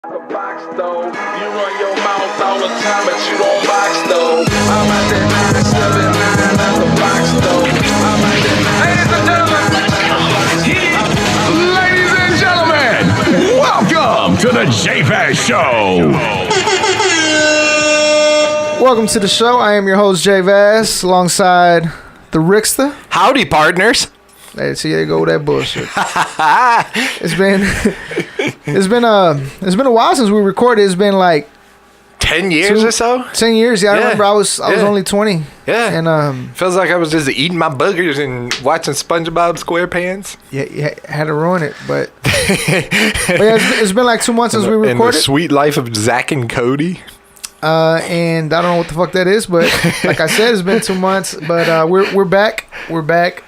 The box though, you run your mouth all the time, but you don't box though. I'm at that 979 at the box though. I'm at that. Ladies and gentlemen, welcome to the JVaz Show. Welcome to the show. I am your host JVaz, alongside the Rickster. Howdy, partners. Hey, see, there you go with that bullshit. It's been a while since we recorded. It's been like 10 years or so? 10 years. Yeah, I remember I was only 20. Yeah. And feels like I was just eating my boogers and watching SpongeBob SquarePants. yeah, you had to ruin it, but yeah, it's been like 2 months since we And the recorded. sweet life of Zach and Cody. And I don't know what the fuck that is, but like I said, it's been 2 months. But we're back. We're back.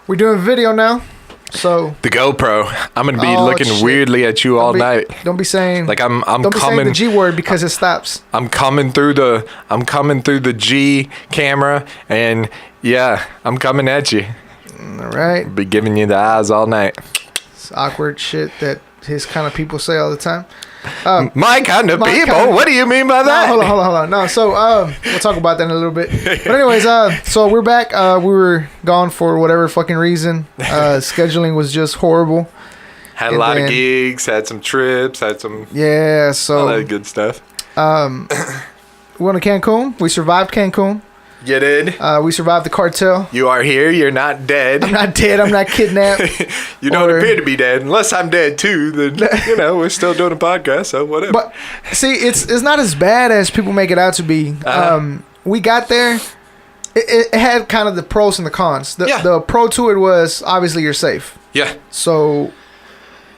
We're doing video now. So The GoPro. I'm gonna be looking shit. weirdly at you all night. Don't be saying Like I'm don't be saying coming. the G word because it stops. I'm coming through the G camera, and yeah, I'm coming at you. All right. Be giving you the eyes all night. It's awkward shit that his kind of people say all the time. My kind of My people. kind of- What do you mean by No, that? hold on. No, so we'll talk about that in a little bit. But anyways, so we're back. We were gone for whatever fucking reason. Scheduling was just horrible. Had a And lot of then- gigs. Had some trips. Had some Yeah, all so that good stuff. we went to Cancun. We survived Cancun. You did. We survived the cartel. You are here. You're not dead. I'm not dead. I'm not kidnapped. You don't or- appear to be dead. Unless I'm dead too, then we're still doing a podcast, so whatever. But see, it's not as bad as people make it out to be. We got there. It had kind of the pros and the cons. The pro to it was obviously you're safe. yeah, So,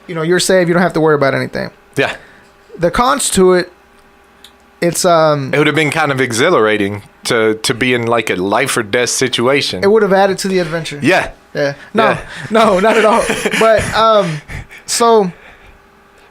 you're safe. You don't have to worry about anything. yeah. The cons to it, it's It would have been kind of exhilarating to be in like a life or death situation. it would have added to the adventure. Yeah, Yeah. Yeah. No, not at all. But so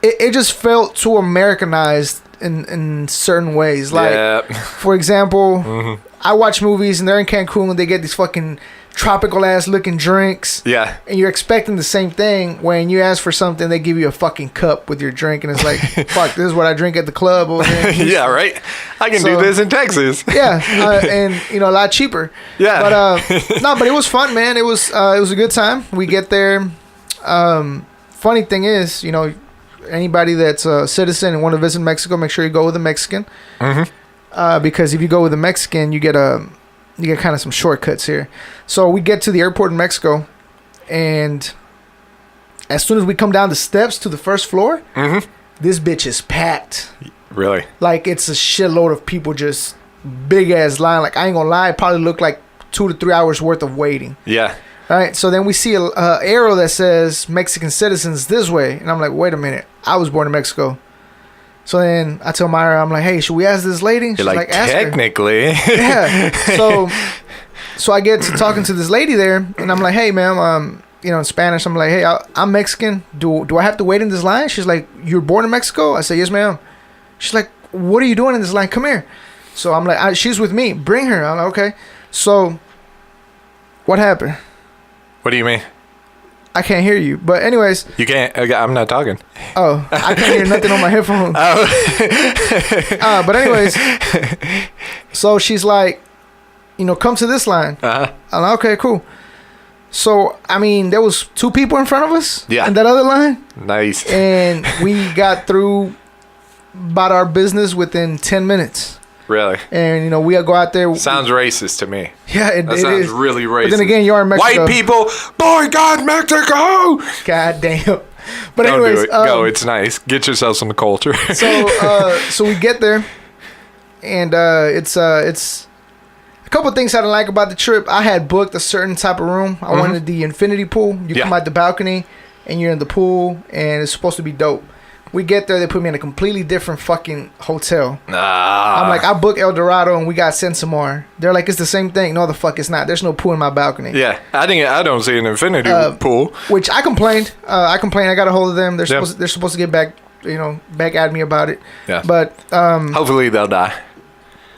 it just felt too Americanized in certain ways. Like, yeah. for example, I watch movies and they're in Cancun and they get these fucking tropical ass looking drinks. Yeah. And you're expecting the same thing. When you ask for something, they give you a fucking cup with your drink, and it's like, fuck, this is what I drink at the club over there. in Houston. Yeah, right. I can So- do this in Texas. Yeah, and a lot cheaper. Yeah. But no, but it was fun, man. It was a good time. We get there. Funny thing is, anybody that's a citizen and want to visit Mexico, make sure you go with a Mexican. Because if you go with a Mexican, you get kind of some shortcuts here. So we get to the airport in Mexico, and as soon as we come down the steps to the first floor, this bitch is packed. Really? Like, it's a shitload of people, just big ass line. Like, I ain't gonna lie, it probably looked like 2 to 3 hours worth of waiting. Yeah. All right, so then we see a arrow that says Mexican citizens this way, and I'm like, wait a minute, I was born in Mexico. So then I tell Myra, I'm like, hey, should we ask this lady? She's You're like, ask her. technically. Yeah. So I get to talking to this lady there, and I'm like, hey, ma'am, in Spanish, I'm like, hey, I'm Mexican. Do I have to wait in this line? She's like, you're born in Mexico? I say, yes, ma'am. She's like, what are you doing in this line? Come here. So I'm like, she's with me. Bring her. I'm like, okay. So what happened? What do you mean? I can't hear you. But anyways. You can't. I'm not talking. Oh, I can't hear nothing on my headphones. But anyways, so she's like, come to this line. I'm like, okay, cool. So, I mean, there was 2 people in front of us. Yeah. In that other line. Nice. And we got through about our business within 10 minutes. Really? And, we go out there. Sounds racist to me. Yeah, it That is. sounds really racist. But then again, you are in Mexico. White people, boycott Mexico. God damn. But Don't anyways. do it. Go. It's nice. Get yourself some culture. So we get there, and it's a couple of things I didn't like about the trip. I had booked a certain type of room. I wanted the infinity pool. You come out the balcony, and you're in the pool, and it's supposed to be dope. We get there, they put me in a completely different fucking hotel. I'm like, I booked El Dorado, and we got Sensimar. They're like, it's the same thing. No, the fuck it's not. There's no pool in my balcony. Yeah, I don't see an infinity pool. Which I complained. I got a hold of them. They're supposed to get back, back at me about it. Yeah. But Hopefully they'll die.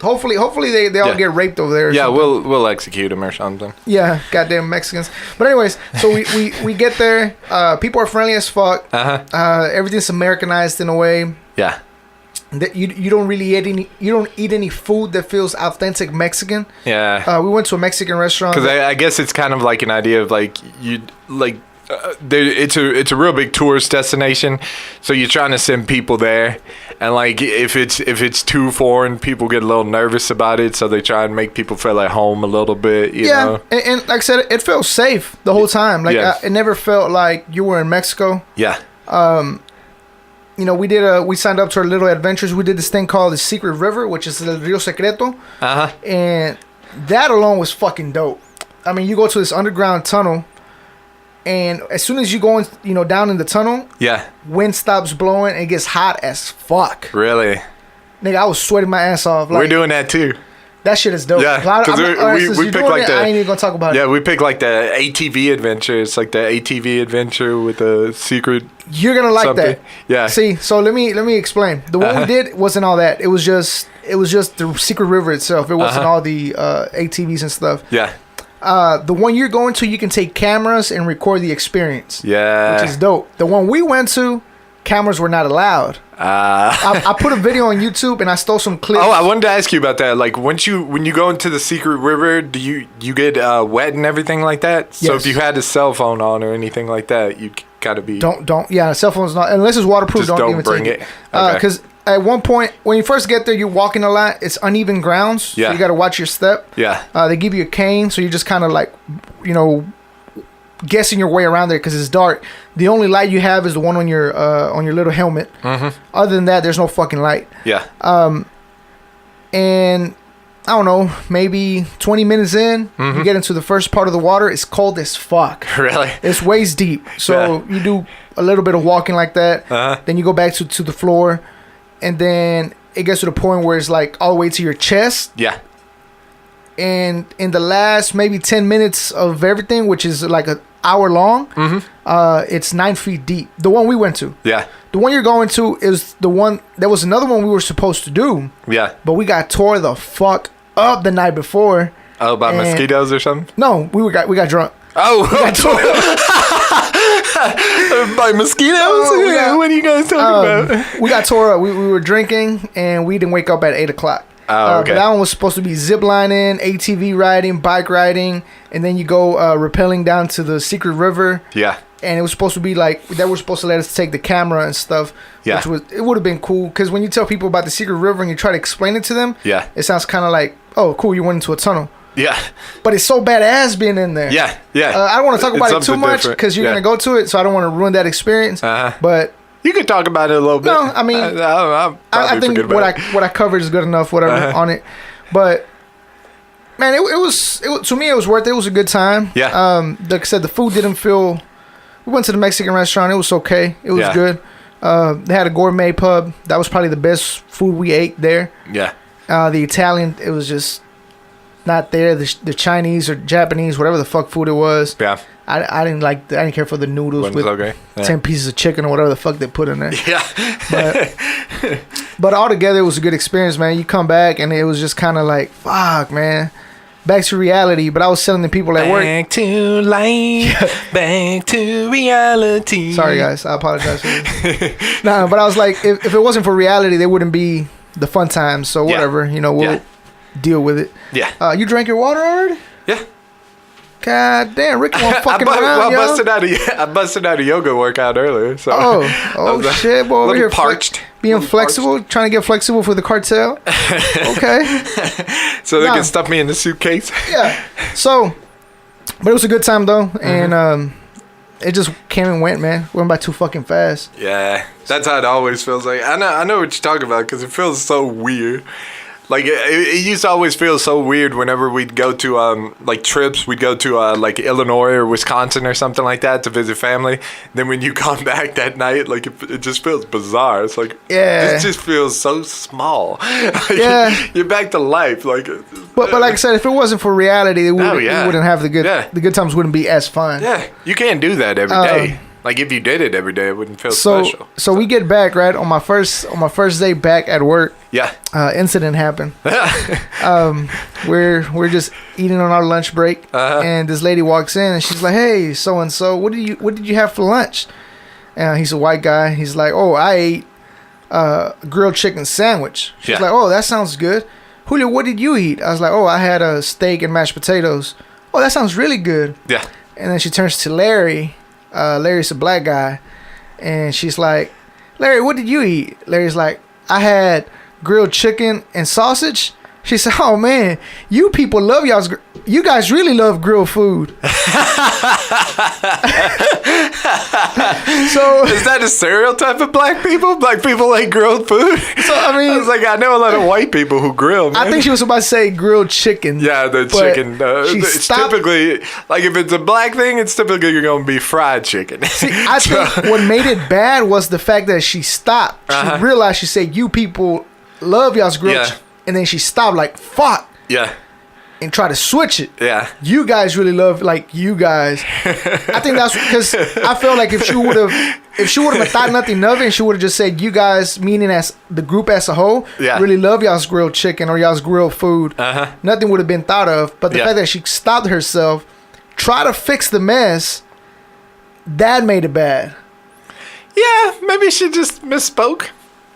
Hopefully they all get raped over there. Or Yeah, something. we'll execute them or something. Yeah, goddamn Mexicans. But anyways, so we get there. People are friendly as fuck. Everything's Americanized in a way. Yeah. That you don't really eat any food that feels authentic Mexican. Yeah. We went to a Mexican restaurant. Because I guess it's kind of like an idea of like it's a real big tourist destination, so you're trying to send people there, and like if it's too foreign, people get a little nervous about it, so they try and make people feel at home a little bit. You know? And like I said, it felt safe the whole time. Like it never felt like you were in Mexico. Yeah. You know, we signed up to our little adventures. We did this thing called the Secret River, which is the Rio Secreto. And that alone was fucking dope. I mean, you go to this underground tunnel, and as soon as you go in, you know, down in the tunnel, wind stops blowing and it gets hot as fuck. Really? Nigga, I was sweating my ass off. Like, we're doing that too. That shit is dope. Yeah, because we picked like I ain't even gonna talk about it. Yeah, we picked like the ATV adventure. It's like the ATV adventure with the secret. You're gonna like something. that. Yeah. See, so let me explain. The one we did wasn't all that. It was just the Secret River itself. It wasn't all the ATVs and stuff. Yeah. The one you're going to, you can take cameras and record the experience. Yeah. Which is dope. The one we went to, cameras were not allowed. I put a video on YouTube and I stole some clips. Oh, I wanted to ask you about that. Like, when you go into the secret river, do you get wet and everything like that? Yes. So if you had a cell phone on or anything like that, you gotta be cell phone's not, unless it's waterproof. just don't don't even bring take it. Okay. Because at one point when you first get there, you're walking a lot. It's uneven grounds. So you got to watch your step. Yeah. They give you a cane, so you're just kind of like, you know, guessing your way around there because it's dark. The only light you have is the one on your little helmet. Other than that, there's no fucking light. Yeah. And I don't know, maybe 20 minutes in, you get into the first part of the water. It's cold as fuck. Really? It's waist deep. So you do a little bit of walking like that. Then you go back to the floor, and then it gets to the point where it's like all the way to your chest. Yeah. And in the last maybe 10 minutes of everything, which is like an hour long, it's 9 feet deep. The one we went to. Yeah. The one you're going to is the one. There was another one we were supposed to do. Yeah. But we got tore the fuck up the night before. Oh, by mosquitoes or something? No, we got drunk. Oh, by mosquitoes? What are you guys talking about? We got tore up. We were drinking and we didn't wake up at 8 o'clock. Oh, okay. But that one was supposed to be zip lining, ATV riding, bike riding, and then you go rappelling down to the secret river. Yeah. And it was supposed to be like they were supposed to let us take the camera and stuff. Yeah. It would have been cool because when you tell people about the secret river and you try to explain it to them, it sounds kind of like, oh, cool, you went into a tunnel. Yeah. But it's so badass being in there. Yeah. Yeah. I don't want to talk about it too much different. because you're gonna go to it, so I don't want to ruin that experience. But you could talk about it a little bit. No, I mean, I think what I covered is good enough. Whatever on it, but man, it was to me it was worth it. It was a good time. Yeah. Like I said, the food didn't feel. We went to the Mexican restaurant. It was okay. It was good. They had a gourmet pub. That was probably the best food we ate there. Yeah. The Italian, it was just not there. The Chinese or Japanese, whatever the fuck food it was. Yeah. I didn't like. I didn't care for the noodles with okay. 10 pieces of chicken or whatever the fuck they put in there. Yeah. But altogether, it was a good experience, man. You come back and it was just kind of like, fuck, man. Back to reality. But I was telling the people at work. Back to life. Back to reality. Sorry, guys. I apologize for this. Nah, but I was like, if it wasn't for reality, there wouldn't be the fun times. So whatever, you know, we'll deal with it. Yeah. You drank your water already? Yeah. God damn, Rick won't fucking around, I busted out a yoga workout earlier. So shit, boy, over here parched. Being flexible, trying to get flexible for the cartel. Okay. So they can stuff me in the suitcase. Yeah. So, but it was a good time though, and it just came and went, man. Went by too fucking fast. Yeah, that's how it always feels like. I know what you're talking about because it feels so weird. Like it used to always feel so weird whenever we'd go to like trips. We'd go to like Illinois or Wisconsin or something like that to visit family. Then when you come back that night, like it just feels bizarre. It's like this just feels so small. Like, you're back to life. Like, but like I said, if it wasn't for reality, it wouldn't have the good times. Wouldn't be as fun. Yeah, you can't do that every day. Like if you did it every day, it wouldn't feel So special. so we get back right on my first day back at work. Yeah. Incident happened. We're just eating on our lunch break, and this lady walks in and she's like, "Hey, so and so, what did you have for lunch?" And he's a white guy. He's like, "Oh, I ate a grilled chicken sandwich." She's like, "Oh, that sounds good." "Julio, what did you eat?" I was like, "Oh, I had a steak and mashed potatoes." "Oh, that sounds really good." Yeah. And then she turns to Larry. Larry's a black guy, and she's like, "Larry, what did you eat?" Larry's like, "I had grilled chicken and sausage." She said, "Oh man, you people love you guys really love grilled food." So Is that a stereotype of black people? Black people like grilled food? So I mean, I was like, I know a lot of white people who grill, man. I think she was about to say grilled chicken. Yeah, the but chicken. she It's stopped. typically, like if it's a black thing, it's typically going to be fried chicken. See, I think what made it bad was the fact that she stopped. She realized, she said, "You people love y'all's grilled Yeah. chicken." And then she stopped like, "Fuck," Yeah. and tried to switch it. Yeah. You guys really love, like, you guys. I think that's because I felt like if she would have thought nothing of it, and she would have just said, "You guys," meaning as the group as a whole, Yeah. really love y'all's grilled chicken or y'all's grilled food. Nothing would have been thought of. But the Yeah. fact that she stopped herself, try to fix the mess, that made it bad. Yeah, maybe she just misspoke.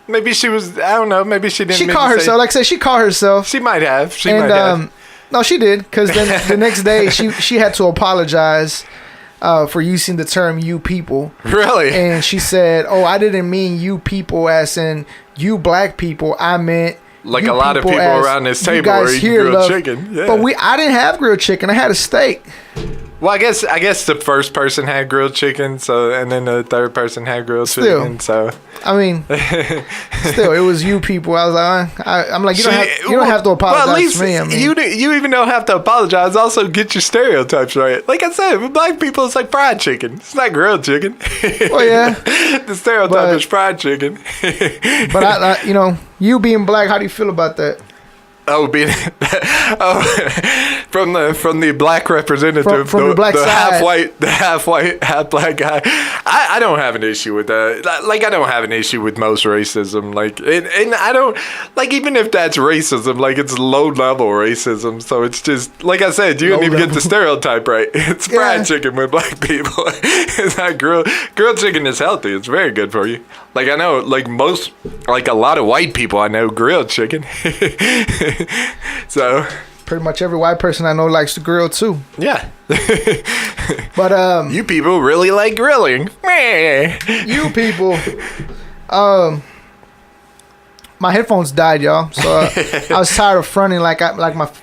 Maybe she was, I don't know, maybe she didn't She mean called to say- herself, like I said, she called herself. She might have. She And might have. no, she did, because then the next day she had to apologize for using the term "you people," Really? and she said, "Oh, I didn't mean you people as in you black people. I meant Like you a lot of people as around this you table guys are eating here grilled love-" chicken. Yeah. But I didn't have grilled chicken. I had a steak. Well, I guess the first person had grilled chicken, so and then the third person had grilled Still. chicken. So I mean, still, it was you people. I was like, I'm like, you don't have to apologize well, at least to me. I mean, you even don't have to apologize. Also, get your stereotypes right. Like I said, with black people, it's like fried chicken. It's not grilled chicken. well, yeah, The stereotype But- is fried chicken. but you being black, how do you feel about that? Oh, being from the black representative, From the black side. half white, half black guy. I don't have an issue with that. Like I don't have an issue with most racism. Like and I don't like even if that's racism. Like it's low level racism. So it's just like I said, you didn't even get the stereotype right. It's fried chicken with black people. It's not grilled chicken is healthy. It's very good for you. Like I know, like a lot of white people I know grilled chicken. So Pretty much every white person I know likes to grill too. yeah. But You people really like grilling. Meh. you people, my headphones died, y'all. So I was tired of fronting like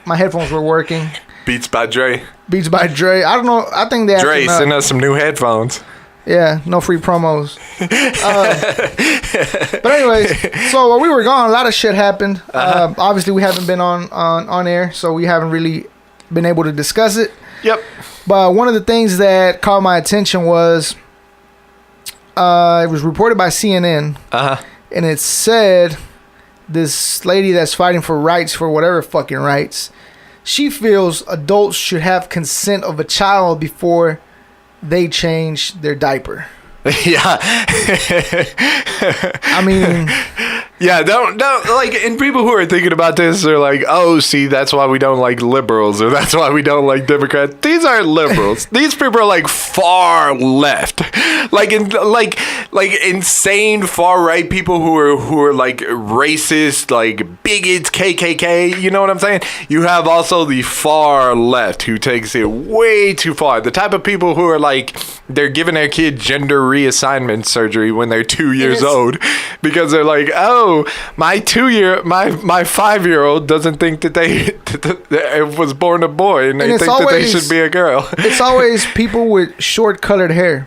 my headphones were working. Beats by Dre. Beats by Dre. I don't know. I think they Dre, actually send us some new headphones. yeah, no free promos. But anyways, so while we were gone, a lot of shit happened. Obviously, we haven't been on air, so we haven't really been able to discuss it. Yep. But one of the things that caught my attention was it was reported by CNN, and it said this lady that's fighting for rights, for whatever fucking rights, she feels adults should have consent of a child before they change their diaper. Yeah. I mean, Yeah, don't like, and people who are thinking about this are like, oh, see, that's why we don't like liberals, or that's why we don't like Democrats. These aren't liberals. These people are like far left, like insane far right people who are like racist, like bigots, KKK. You know what I'm saying? You have also the far left who takes it way too far. The type of people who are like, they're giving their kid gender reassignment surgery when they're 2 years old because they're like, oh, my 5-year-old doesn't think that they was born a boy and they it's think that they always- should be a girl. it's always people with short colored hair.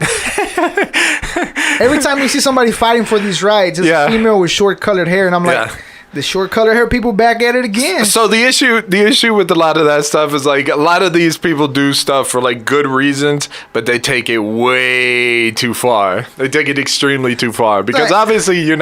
Every time we see somebody fighting for these rights, it's Yeah. a female with short colored hair, and I'm like, Yeah. the short colored hair people back at it again. So the issue with a lot of that stuff is like a lot of these people do stuff for like good reasons, but they take it way too far. They take it extremely too far because Right. obviously you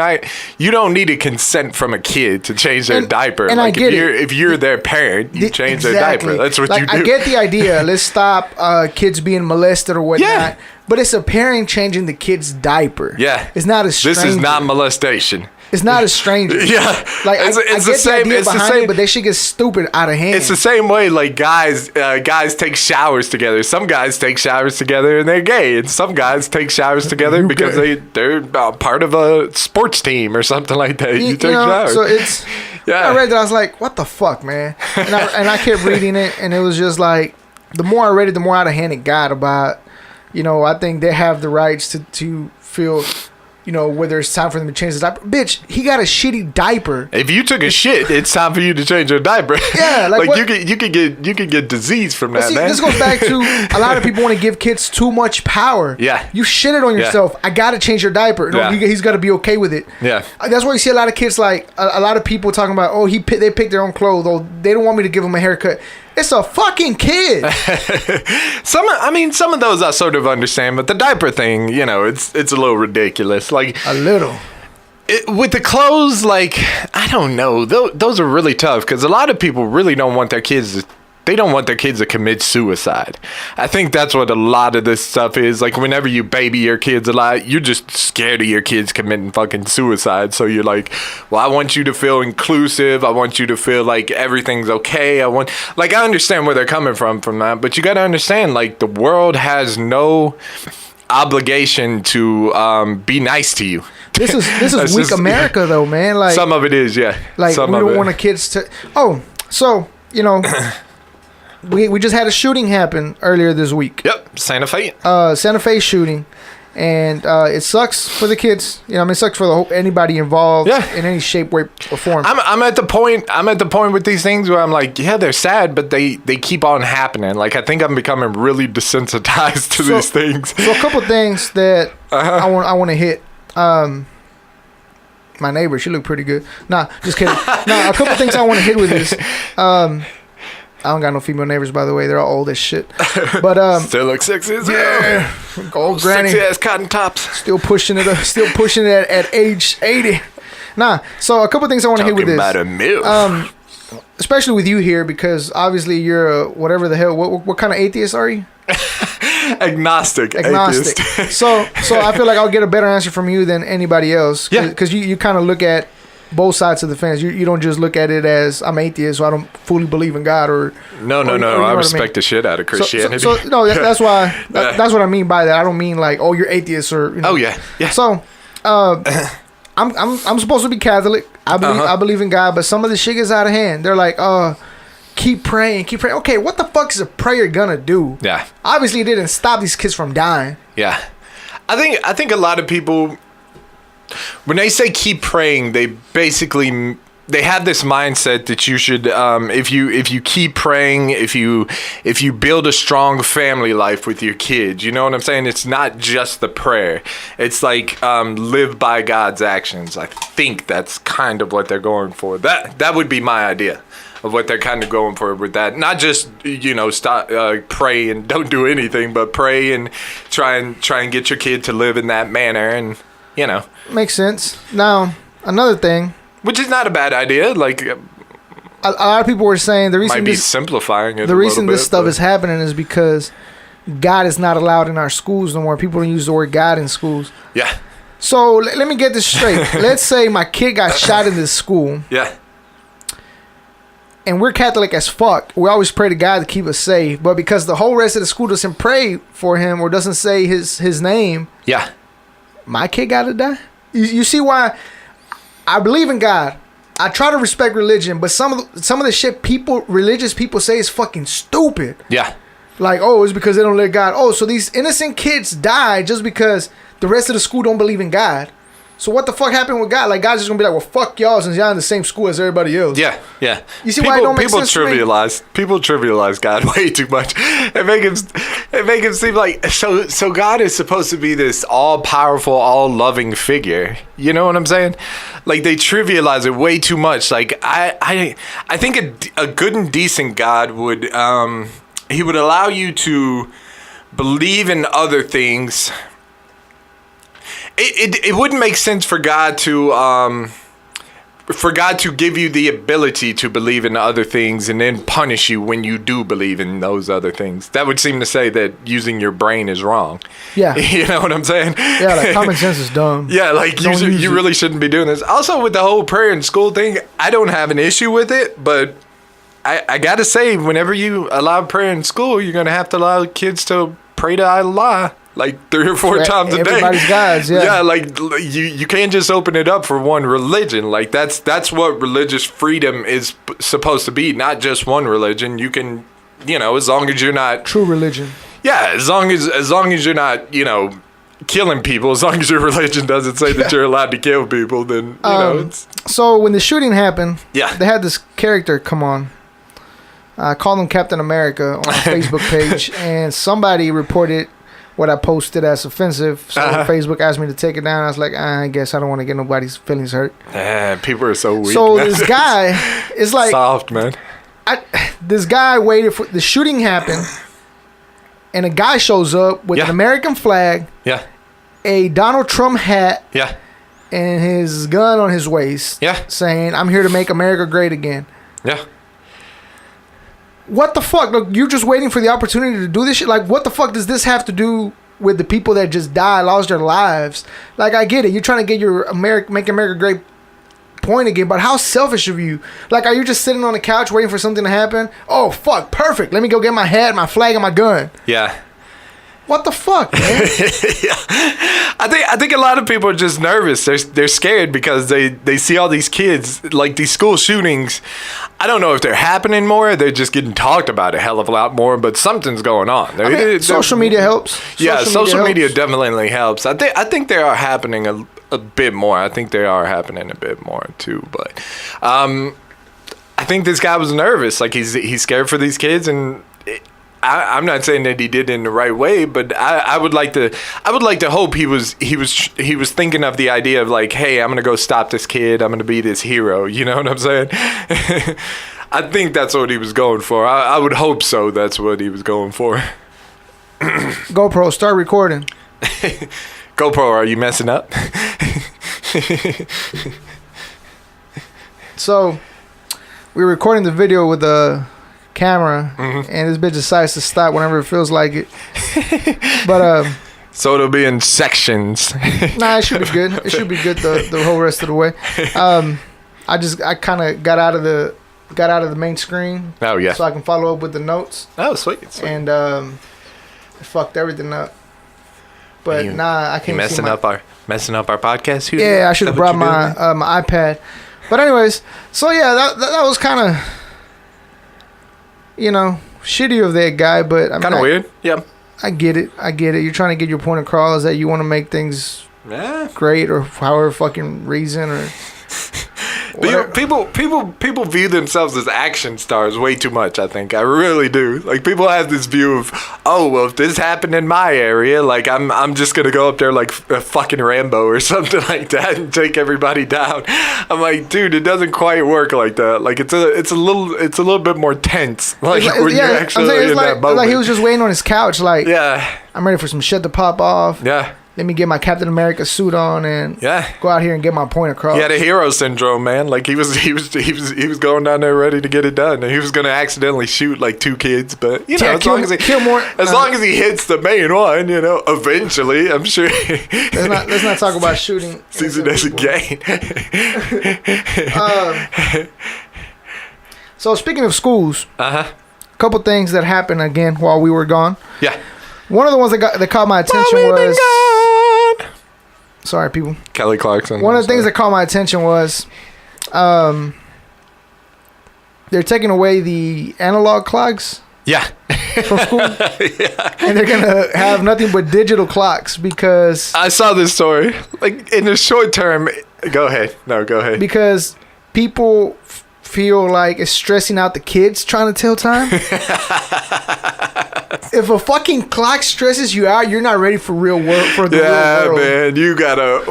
don't need a consent from a kid to change their diaper. and I like get if you're their parent, you change their Exactly. diaper. That's what like, you do. I get the idea. Let's stop kids being molested or whatnot. Yeah. But it's a parent changing the kid's diaper. Yeah. It's not a stranger. This is not molestation. It's not a stranger. Yeah. Like, it's I the get same. the idea It's the behind same. it, but they should get stupid out of hand. It's the same way, like guys take showers together. Some guys take showers together and they're gay, and some guys take showers together because they're part of a sports team or something like that. You take showers. So it's. Yeah. I read that, I was like, what the fuck, man? And I kept reading it, and it was just like, the more I read it, the more out of hand it got about, I think they have the rights to feel, whether it's time for them to change the diaper. Bitch, he got a shitty diaper. If you took a shit, it's time for you to change your diaper. Yeah, like what? you could get disease from that, See, man. this goes back to a lot of people want to give kids too much power. Yeah. You shitted on yourself. I got to change your diaper. No, Yeah. he's got to be okay with it. Yeah. That's why you see a lot of kids, like, a lot of people talking about, they pick their own clothes. Oh, they don't want me to give them a haircut. It's a fucking kid. Some of those I sort of understand, but the diaper thing, it's a little ridiculous. Like A little. with the clothes, like I don't know, those are really tough because a lot of people really don't want their kids to commit suicide. I think that's what a lot of this stuff is. Like whenever you baby your kids a lot, you're just scared of your kids committing fucking suicide. So you're like, well, I want you to feel inclusive. I want you to feel like everything's okay. I understand where they're coming from that, but you got to understand, like, the world has no obligation to be nice to you. This is weak America, though, man. Like, some of it is, yeah. Like, some we of don't it. want the kids to. Oh, so we just had a shooting happen earlier this week. Yep, Santa Fe. Santa Fe shooting, and it sucks for the kids. It sucks for anybody involved in any shape, way, or form. I'm at the point with these things where I'm like, yeah, they're sad, but they keep on happening. Like, I think I'm becoming really desensitized to these things. So a couple things that I want to hit. My neighbor, she looked pretty good. Nah, just kidding. A couple things I want to hit with this. I don't got no female neighbors, by the way. They're all old as shit. But still look sexy as yeah, old granny, sexy ass cotton tops. still pushing it at age 80. So a couple things I want to hit with this. Talking about a MILF. Especially with you here, because obviously you're a whatever the hell. What kind of atheist are you? Agnostic. Agnostic. Atheist. so I feel like I'll get a better answer from you than anybody else. Yeah. Because you kind of look at both sides of the fence. You don't just look at it as I'm atheist, so I don't fully believe in God or. No. you know I what respect the shit out of Christianity. So that's why. That's what I mean by that. I don't mean like, oh, you're atheist or. Oh yeah. So, I'm supposed to be Catholic. I believe in God, but some of the shit gets out of hand. They're like, keep praying. Okay, what the fuck is a prayer gonna do? Yeah. Obviously, it didn't stop these kids from dying. Yeah. I think a lot of people, when they say keep praying, they have this mindset that you should, if you keep praying, if you build a strong family life with your kids, you know what I'm saying? It's not just the prayer. It's like live by God's actions. I think that's kind of what they're going for. That would be my idea of what they're kind of going for with that. Not just, stop, pray and don't do anything, but pray and try and get your kid to live in that manner, and Makes sense. Now, another thing, which is not a bad idea. Like, a lot of people were saying the reason might be simplifying it. The reason this stuff but is happening is because God is not allowed in our schools no more. People don't use the word God in schools. Yeah. So let me get this straight. Let's say my kid got shot in this school. Yeah. And we're Catholic as fuck. We always pray to God to keep us safe. But because the whole rest of the school doesn't pray for him or doesn't say his name, Yeah. my kid gotta die. You see why? I believe in God. I try to respect religion, but some of the shit religious people say is fucking stupid. Yeah. Like, oh, it's because they don't let God. Oh, so these innocent kids die just because the rest of the school don't believe in God. So what the fuck happened with God? Like, God's just gonna be like, well, fuck y'all since y'all in the same school as everybody else. Yeah, yeah. You see why it don't make sense to me? People trivialize God way too much. It make him seem like so God is supposed to be this all powerful, all loving figure. You know what I'm saying? Like, they trivialize it way too much. Like, I think a good and decent God would he would allow you to believe in other things. It wouldn't make sense for God to for God to give you the ability to believe in other things and then punish you when you do believe in those other things. That would seem to say that using your brain is wrong. Yeah. You know what I'm saying? Yeah, like common sense is dumb. Yeah, like you really shouldn't be doing this. Also, with the whole prayer in school thing, I don't have an issue with it, but I gotta say, whenever you allow prayer in school, you're gonna have to allow kids to pray to Allah like 3 or 4 times a day. Everybody's God's, yeah. Yeah, like you can't just open it up for one religion. Like that's what religious freedom is supposed to be, not just one religion. You can, as long as you're not true religion. Yeah, as long as you're not, killing people, as long as your religion doesn't say that you're allowed to kill people, then it's. So when the shooting happened, yeah, they had this character come on. I called him Captain America on a Facebook page, and somebody reported what I posted as offensive. So Facebook asked me to take it down. I was like, I guess I don't want to get nobody's feelings hurt. People are so weak. So this guy is like soft, man. This guy waited for the shooting happen, and a guy shows up with an American flag, a Donald Trump hat, and his gun on his waist, saying, "I'm here to make America great again." Yeah. What the fuck? Look, you're just waiting for the opportunity to do this shit? Like, what the fuck does this have to do with the people that just died, lost their lives? Like, I get it. You're trying to get your Make America Great point again, but how selfish of you. Like, are you just sitting on the couch waiting for something to happen? Oh, fuck, perfect. Let me go get my hat, my flag, and my gun. Yeah. What the fuck, man? I think a lot of people are just nervous. They're scared because they see all these kids, like these school shootings. I don't know if they're happening more. They're just getting talked about a hell of a lot more, but something's going on. Social media helps. Social media definitely helps. I think they are happening a bit more. I think they are happening a bit more too. But I think this guy was nervous. Like he's scared for these kids, and I'm not saying that he did it in the right way, but I would like to hope he was thinking of the idea of like, hey, I'm gonna go stop this kid. I'm gonna be this hero. You know what I'm saying? I think that's what he was going for. I would hope so. That's what he was going for. GoPro, start recording. GoPro, are you messing up? So, we're recording the video with a camera, and this bitch decides to stop whenever it feels like it. But so it'll be in sections. Nah, it should be good. It should be good the whole rest of the way. I kind of got out of the main screen. Oh yeah. So I can follow up with the notes. Oh sweet. And it fucked everything up. But I can't. Messing up our podcast. Yeah, I should have brought my iPad. But anyways, so yeah, that was kind of, shitty of that guy, but I mean, kind of weird. Yeah. I get it. You're trying to get your point across that you want to make things great, or however fucking reason, or people view themselves as action stars way too much. I think I really do. Like people have this view of, oh well, if this happened in my area, like I'm just gonna go up there like a fucking Rambo or something like that and take everybody down. I'm like, dude, it doesn't quite work like that. Like it's a little bit more tense. Like when you're actually in that moment. Like he was just waiting on his couch. Like yeah, I'm ready for some shit to pop off. Yeah. Let me get my Captain America suit on and go out here and get my point across. He had a hero syndrome, man. Like he was going down there ready to get it done, and he was gonna accidentally shoot like 2 kids, but as long as he hits the main one, eventually, I'm sure. Let's not talk about shooting. Sees it as a gain. So speaking of schools, a couple things that happened again while we were gone. Yeah. One of the ones that caught my attention was. Sorry, people. Kelly Clarkson. One of the things that caught my attention was, they're taking away the analog clocks. Yeah. From school. Yeah. And they're gonna have nothing but digital clocks because. I saw this story. Like in the short term. Go ahead. No, go ahead. Because people feel like it's stressing out the kids trying to tell time. If a fucking clock stresses you out, you're not ready for real world. For the real world. Yeah, man, you gotta.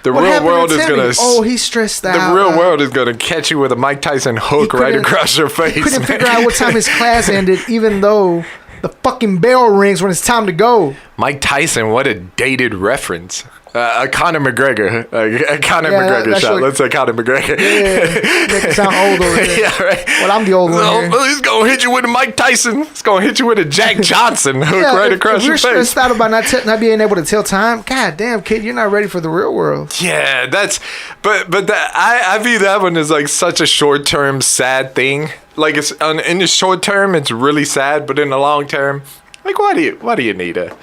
The real world is gonna. Oh, he's stressed out. The real world is gonna catch you with a Mike Tyson hook right across your face. He couldn't figure out what time his class ended, even though the fucking bell rings when it's time to go. Mike Tyson, what a dated reference. A Conor McGregor. A Conor Yeah, McGregor that's shot. what- Let's say Conor McGregor. Yeah, make it sound old over here. Yeah, right. Well, I'm the old one here. Well, he's gonna hit you with a Mike Tyson. He's gonna hit you with a Jack Johnson hook Yeah, right if across you're your face. stressed out about not being able to tell time, god damn, kid, you're not ready for the real world. Yeah, I view that one as like such a short term sad thing. Like in the short term, it's really sad, but in the long term, like why do you need a?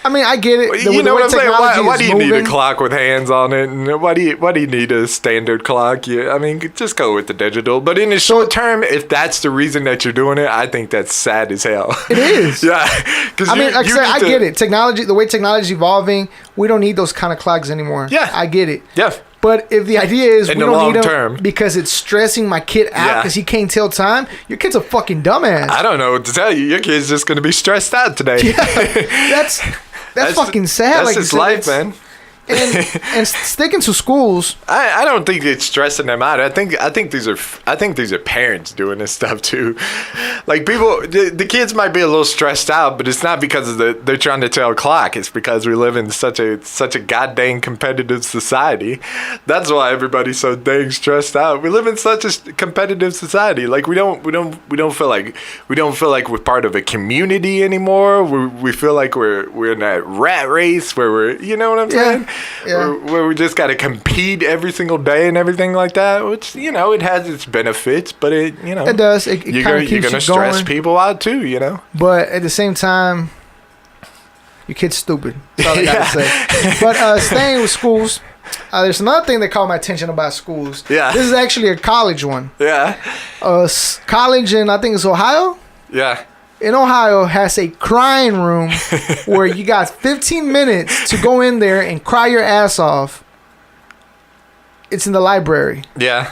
I mean, I get it. You know what I'm saying? Why technology do is you need a moving. clock with hands on it? And why do you need a standard clock? I mean, just go with the digital. But in the short term, if that's the reason that you're doing it, I think that's sad as hell. It is. Yeah. I mean, like I said, I get it. Technology, the way technology is evolving, we don't need those kind of clocks anymore. Yeah. I get it. Yeah. But if the idea is In we the don't long need them term. because it's stressing my kid out Yeah. because he can't tell time, your kid's a fucking dumbass. I don't know what to tell you. Your kid's just going to be stressed out today. That's fucking sad. That's like you his said, life, man. and sticking to schools. I don't think it's stressing them out. I think these are parents doing this stuff too. Like the kids might be a little stressed out, but it's not because they're trying to tell a clock. It's because we live in such a goddamn competitive society. That's why everybody's so dang stressed out. We live in such a competitive society. Like we don't feel like we're part of a community anymore. We feel like we're in that rat race where we're, you know what I'm saying? Yeah. Where we just got to compete every single day and everything like that, which, you know, it has its benefits, but it does. It kind of keeps you're gonna you stress going. people out too, you know. But at the same time, your kid's stupid. That's all I Yeah. gotta say. But staying with schools, there's another thing that caught my attention about schools. Yeah. This is actually a college one. Yeah, College in, I think it's Ohio. yeah. In Ohio has a crying room where you got 15 minutes to go in there and cry your ass off. It's in the library. Yeah.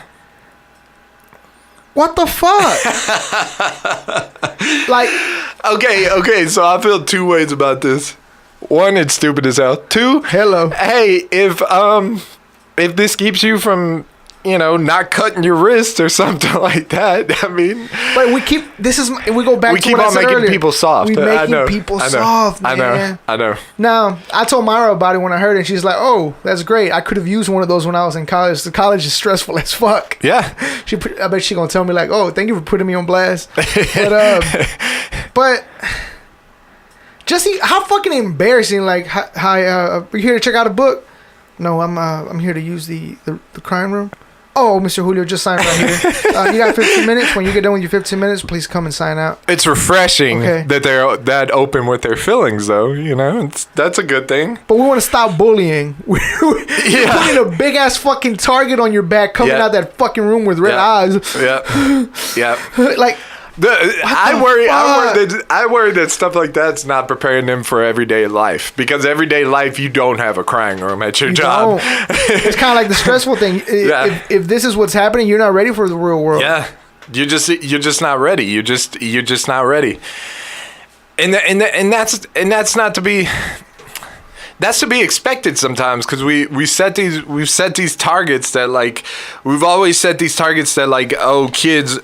What the fuck? Like, Okay, so I feel two ways about this. One, it's stupid as hell. Two, hello. hey, if this keeps you from, you know, not cutting your wrist or something like that, I mean, But we go back we to keep what I on said making earlier. people soft. We I making know, people I know, soft, man. I know. Now, I told Myra about it when I heard it, and she's like, "Oh, that's great. I could have used one of those when I was in college. The college is stressful as fuck." Yeah. I bet she gonna tell me like, "Oh, thank you for putting me on blast." But just see how fucking embarrassing. Like, hi, you here to check out a book? No, I'm here to use the crime room. Oh, Mr. Julio, just sign right here. You got 15 minutes. When you get done with your 15 minutes, please come and sign out. It's refreshing Okay. that they're that open with their feelings, though. You know, that's a good thing. But we want to stop bullying. We're putting a big ass fucking target on your back, coming Yeah. out that fucking room with red Yeah. eyes. Yeah, yeah. Like, I worry that stuff like that's not preparing them for everyday life, because everyday life you don't have a crying room at your you job. don't. It's kind of like the stressful thing. Yeah. If this is what's happening, you're not ready for the real world. Yeah, you're just not ready. You're just not ready. And that's not to be. That's to be expected sometimes, because we've set these targets that, like, we've always set these targets that, like, oh, kids,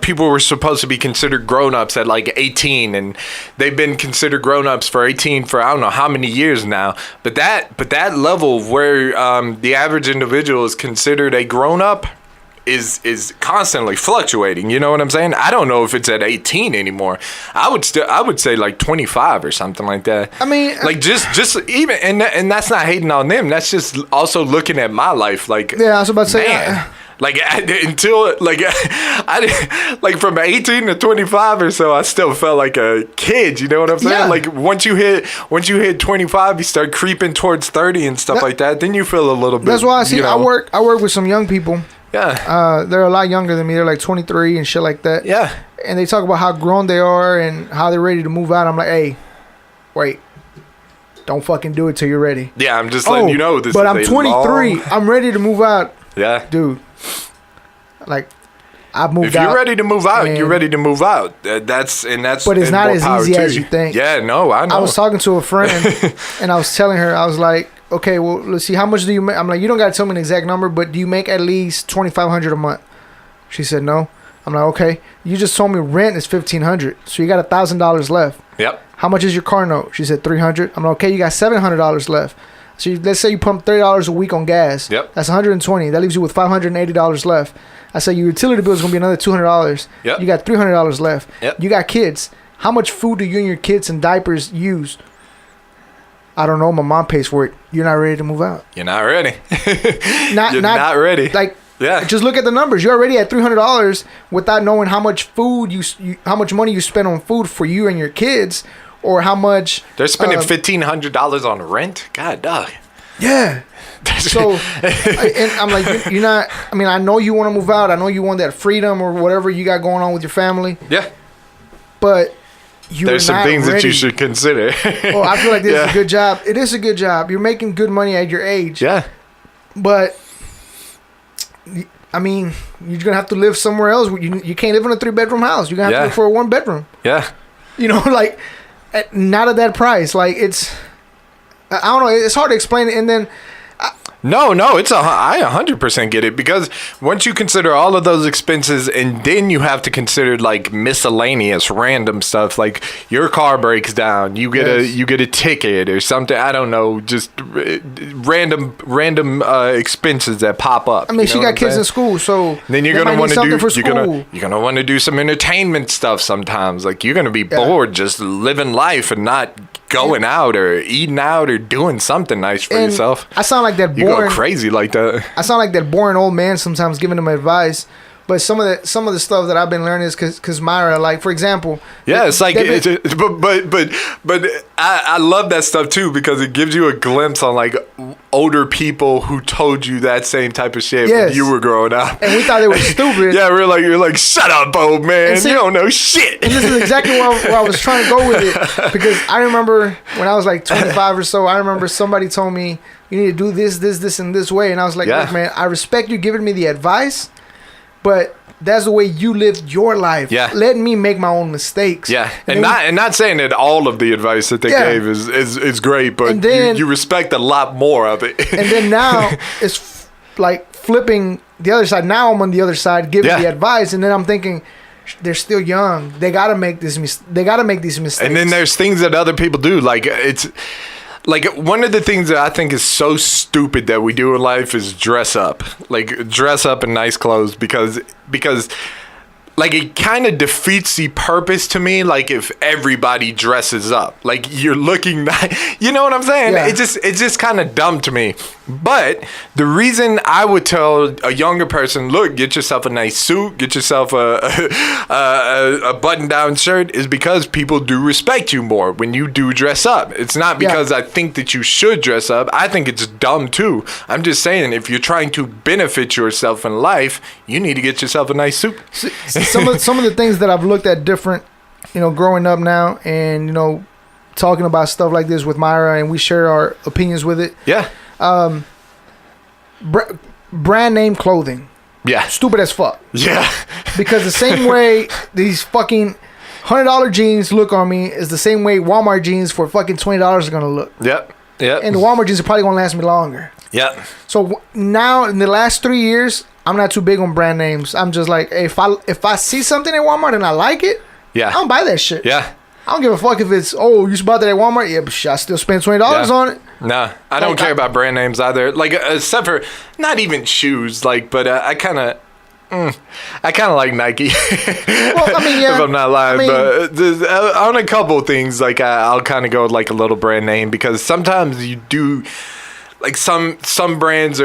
people were supposed to be considered grown-ups at like 18, and they've been considered grown-ups for 18 for I don't know how many years now. But that level where the average individual is considered a grown-up is constantly fluctuating. You know what I'm saying? I don't know if it's at 18 anymore. I would say like 25 or something like that. I mean, like just even, and that's not hating on them. That's just also looking at my life. Like, yeah, I was about to say. man, like until like I like from 18 to 25 or so, I still felt like a kid. You know what I'm saying? Yeah. Like once you hit 25, you start creeping towards 30 and stuff like that. Then you feel a little bit. That's why I see. You know, I work with some young people. Yeah. They're a lot younger than me. They're like 23 and shit like that. Yeah. And they talk about how grown they are and how they're ready to move out. I'm like, hey, wait. Don't fucking do it till you're ready. Yeah, I'm just letting you know this. But is I'm a 23. long- I'm ready to move out. Yeah. Dude. Like, I've moved If out. you're ready to move out, and- you're ready to move out. That's. But it's and not more as power easy to as you think. Yeah, no, I know. I was talking to a friend and I was telling her, I was like, okay, well, let's see, how much do you make? I'm like, you don't got to tell me an exact number, but do you make at least $2,500 a month? She said no. I'm like, okay, you just told me rent is $1,500, so you got $1,000 left. Yep. How much is your car note? She said $300. I'm like, okay, you got $700 left. So let's say you pump $30 a week on gas. Yep. That's $120. That leaves you with $580 left. I say your utility bill is gonna be another $200. Yep. You got $300 left. Yep. You got kids. How much food do you and your kids and diapers use? I don't know. My mom pays for it. You're not ready to move out. You're not ready. You're not ready. Like, yeah. just look at the numbers. You're already at $300 without knowing how much food how much money you spend on food for you and your kids, or how much They're spending $1,500 on rent. God, dog. Yeah. So, and I'm like, you're not. I mean, I know you want to move out. I know you want that freedom or whatever you got going on with your family. Yeah. But there's some things that you should consider. Oh, I feel like this is a good job. It is a good job. You're making good money at your age. Yeah. But I mean, you're gonna have to live somewhere else. You can't live in a 3-bedroom house. You're gonna have to look for a 1-bedroom. Yeah. You know, like not at that price. Like I don't know. It's hard to explain it. And then. No, I 100% get it, because once you consider all of those expenses, and then you have to consider like miscellaneous random stuff, like your car breaks down, you get a ticket or something. I don't know, just random expenses that pop up. I mean, she got kids in school, so then you're gonna want to do you're gonna want to do some entertainment stuff sometimes. Like you're gonna be bored just living life and not going out or eating out or doing something nice for yourself. I sound like that boring. You go crazy like that. I sound like that boring old man sometimes giving them advice. But some of the stuff that I've been learning is because Myra, like for example, it's like, but I love that stuff too, because it gives you a glimpse on like older people who told you that same type of shit when you were growing up, and we thought they were stupid. Yeah, you're like, shut up, old man, you don't know shit. And this is exactly where I was trying to go with it, because I remember when I was like 25 or so, I remember somebody told me you need to do this, and this way, and I was like, look, man, I respect you giving me the advice, but that's the way you lived your life. Yeah. Let me make my own mistakes. Yeah. And not saying that all of the advice that they gave is great, but then, you respect a lot more of it. And then now it's like flipping the other side. Now I'm on the other side giving the advice, and then I'm thinking they're still young. They gotta make these mistakes. And then there's things that other people do. Like it's like one of the things that I think is so stupid that we do in life is dress up. Like dress up in nice clothes, because like it kind of defeats the purpose to me. Like if everybody dresses up, like you're looking nice, you know what I'm saying? Yeah. It's just kind of dumb to me. But the reason I would tell a younger person, look, get yourself a nice suit, get yourself a button-down shirt, is because people do respect you more when you do dress up. It's not because I think that you should dress up. I think it's dumb too. I'm just saying, if you're trying to benefit yourself in life, you need to get yourself a nice suit. Some of the things that I've looked at different, growing up now, and talking about stuff like this with Myra, and we share our opinions with it. Yeah. Brand name clothing. Yeah. Stupid as fuck. Yeah. Because the same way these fucking $100 jeans look on me is the same way Walmart jeans for fucking $20 are gonna look. Yep. Yep. And the Walmart jeans are probably gonna last me longer. Yep. So now in the last 3 years, I'm not too big on brand names. I'm just like, hey, if I see something at Walmart and I like it, I don't buy that shit. Yeah. I don't give a fuck if it's, you should buy that at Walmart. Yeah, but I still spend $20 on it. Nah, I don't care about brand names either. Like, except for not even shoes. Like, but I kind of like Nike. Well, I mean, yeah. If I'm not lying, but on a couple of things, like I'll kind of go with like a little brand name, because sometimes you do, like some brands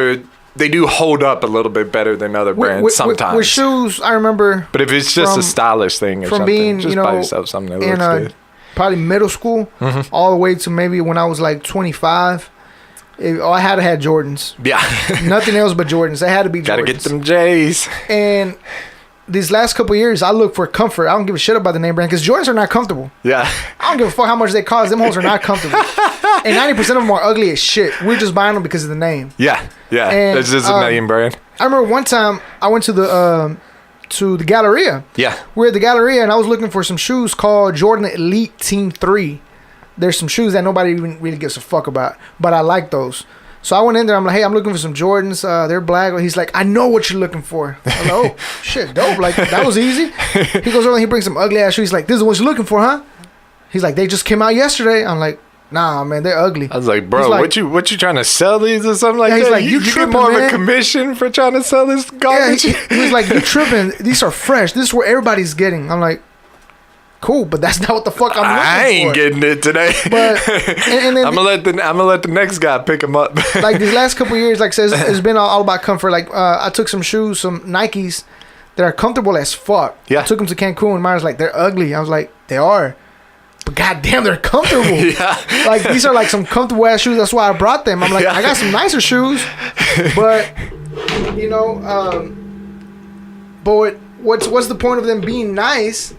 they do hold up a little bit better than other brands sometimes. With shoes, I remember. But if it's just a stylish thing or from something, being, just buy yourself something that looks good. Probably middle school, all the way to maybe when I was like 25. I had to have Jordans. Yeah. Nothing else but Jordans. They had to be Jordans. Gotta get them J's. And these last couple of years, I look for comfort. I don't give a shit about the name brand, because Jordans are not comfortable. Yeah. I don't give a fuck how much they cost. Them hoes are not comfortable. And 90% of them are ugly as shit. We're just buying them because of the name. Yeah. Yeah. And, it's just a name brand. I remember one time I went to the Galleria. Yeah. We're at the Galleria, and I was looking for some shoes called Jordan Elite Team 3. There's some shoes that nobody even really gives a fuck about, but I like those. So I went in there. I'm like, hey, I'm looking for some Jordans. They're black. He's like, I know what you're looking for. I'm like, oh, shit, dope. Like, that was easy. He goes over and he brings some ugly ass shoes. He's like, this is what you're looking for, huh? He's like, they just came out yesterday. I'm like, Nah, man, they're ugly. I was like, bro, He's like, what you trying to sell these or something like Yeah, he's that? like, you get tripping, more of man. a commission for trying to sell this Yeah, garbage? he was like, you tripping. These are fresh. This is what everybody's getting. I'm like, cool, but that's not what the fuck I'm looking for. I ain't getting it today. But and then I'm gonna let the next guy pick them up. like these last couple of years, like I said, it's been all about comfort. Like I took some shoes, some Nikes that are comfortable as fuck. Yeah. I took them to Cancun, and mine was like, they're ugly. I was like, they are. But goddamn, they're comfortable. Yeah. Like these are like some comfortable ass shoes. That's why I brought them. I'm like, Yeah. I got some nicer shoes, but you know, but what's the point of them being nice